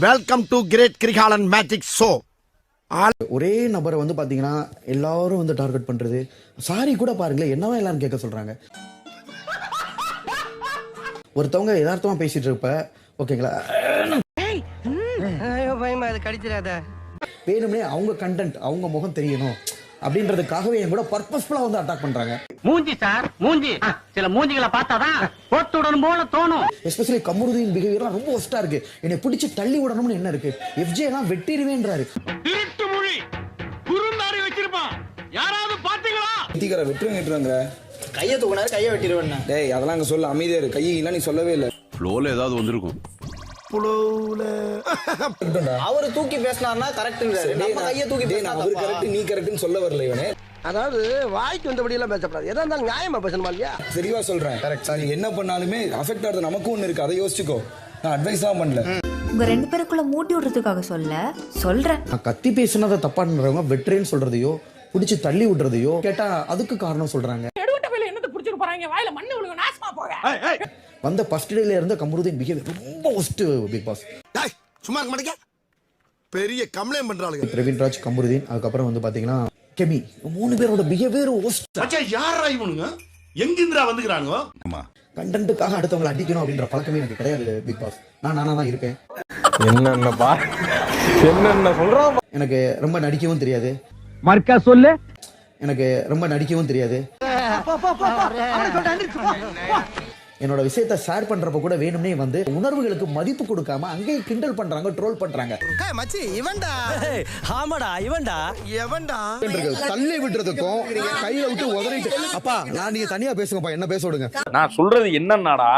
Welcome to great Kirikalan magic show. ஒரே நபரை வந்து பாத்தீங்கன்னா எல்லாரும் வந்து டார்கெட் பண்றது. சாரி கூட பாருங்களேன், என்னவா எல்லாரும் கேட்க சொல்றாங்க. ஒருத்தவங்க யதார்த்தமா பேசிட்டு இருப்ப, ஓகேங்களா, வேணும்னே அவங்க கண்டென்ட், அவங்க முகம் தெரியணும் அப்படின்றதுக்காகவே என் கூட பர்பஸ்ஃபுல்லா வந்து அட்டாக் பண்றாங்க. மூஞ்சி சார் மூஞ்சி, சில மூஞ்சிகளை பார்த்தாதான் போட்டுடன் போல தோணும். எஸ்பெஷலி கமருதீன் பிஹேவியர்லாம் ரொம்ப ஒஸ்டா இருக்கு. என்னை பிடிச்சி தள்ளி விடணும்னு என்ன இருக்கு, எஃப்ஜே எல்லாம் வெட்டிடுவேன்றாரு. திருட்டு மொழி குறுந்தாரி வச்சிருப்பான், யாராவது பாத்தீங்களா? தீக்கற வெட்டுறங்கங்கற கையை தூக்குனாரு, கையை வெட்டிடுவேன். டேய் அதெல்லாம் அங்க சொல்ல, அமைதியா இரு. கையை இல்ல, நீ சொல்லவே இல்ல. ஃப்ளோல ஏதாவது வந்திருக்கும். அவரு தூக்கி பேசினார்னா கரெக்ட்ங்கறாரு, நம்ம கையை தூக்கி பேசினா அவரு கரெக்ட், நீ கரெக்ட்னு சொல்ல வரல இவனே. அதாவது வாய்க்கு வந்தபடி எல்லாம் பேசப்படாது, எதா இருந்தாலும் நியாயமா பேசணுமா இல்லையா? சரிவா சொல்றேன். கரெக்ட். நீ என்ன பண்ணாலுமே அஃபெக்ட் ஆகுது நமக்கு ஒண்ணு இருக்கு, அதை யோசிச்சுக்கோ. நான் அட்வைஸ் தான் பண்ணல, உங்க ரெண்டு பேருக்குள்ள மூட்டி விடுறதுக்காக சொல்றேன். நான் கத்தி பேசினதை தப்பான்றவங்க வெட்ரேன்னு சொல்றதையோ பிடிச்சி தள்ளி விடுறதையோ கேட்டா அதுக்கு காரணம் சொல்றாங்க. வந்த ஃபர்ஸ்ட் டேல இருந்த கமருதீன் பிஹேவியர் ரொம்ப ஒஸ்ட். பிக் பாஸ் சும்மா இருக்க மாட்டீங்க, பெரிய கம்ப்ளைண்ட் பண்றாளுங்க. பிரவீன் ராஜ், கமருதீன், அதுக்கப்புறம் வந்து பாத்தீங்கன்னா கெமி, மூணு பேரோட பிஹேவியர் ஒஸ்ட். மச்சான் யாரா இவனுங்க, எங்கிந்திரா வந்துக்கறாங்க? ஆமா, கண்டென்ட்டுக்காக அடுத்தவங்களை அடிக்கணும் அப்படின்ற பழக்கமே எனக்கு கிடையாது பிக் பாஸ். நான் நானா தான் இருப்பேன். என்னென்ன சொல்றான். எனக்கு ரொம்ப நடிக்கவும் தெரியாது. மர்க்கா சொல்லு. எனக்கு ரொம்ப நடிக்கவும் தெரியாது. என்னோட விஷயத்தை ஷேர் பண்றப்ப கூட வேணும்னே வந்து உணர்வுகளுக்கு மதிப்பு கொடுக்காம அங்கேயே கிண்டல் பண்றாங்க, ட்ரோல் பண்றாங்க. மச்சி இவன்டா, ஆமாடா இவன்டா, எவன்டா தள்ளி விடுறதுக்கும் கையில விட்டு உதறிட்டு, அப்பா நான் நீங்க தனியா பேசுங்கப்பா, என்ன பேச விடுங்க. நான் சொல்றது என்னன்னாடா,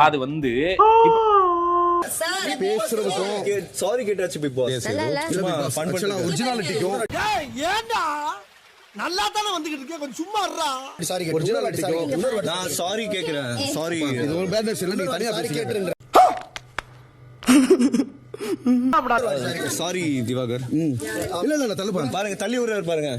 அது வந்து பேசுறதுக்கும் சாரி கேட்டாச்சு பிக் பாஸ். ஒரிஜினாலிட்டிக்கும் ஏண்டா நல்லா தானே வந்துகிட்டு இருக்கே, கொஞ்சம் சும்மா இருடா. சாரி ஒரிஜினாலிட்டிக்கும் நான் சாரி கேக்குறேன். சாரி, இது ஒரு பேட் இல்ல, நீங்க தனியா பேசுங்க. சாரி திவாகர். இல்ல இல்ல தள்ளு பாருங்க, தள்ளி விடுறாரு பாருங்க.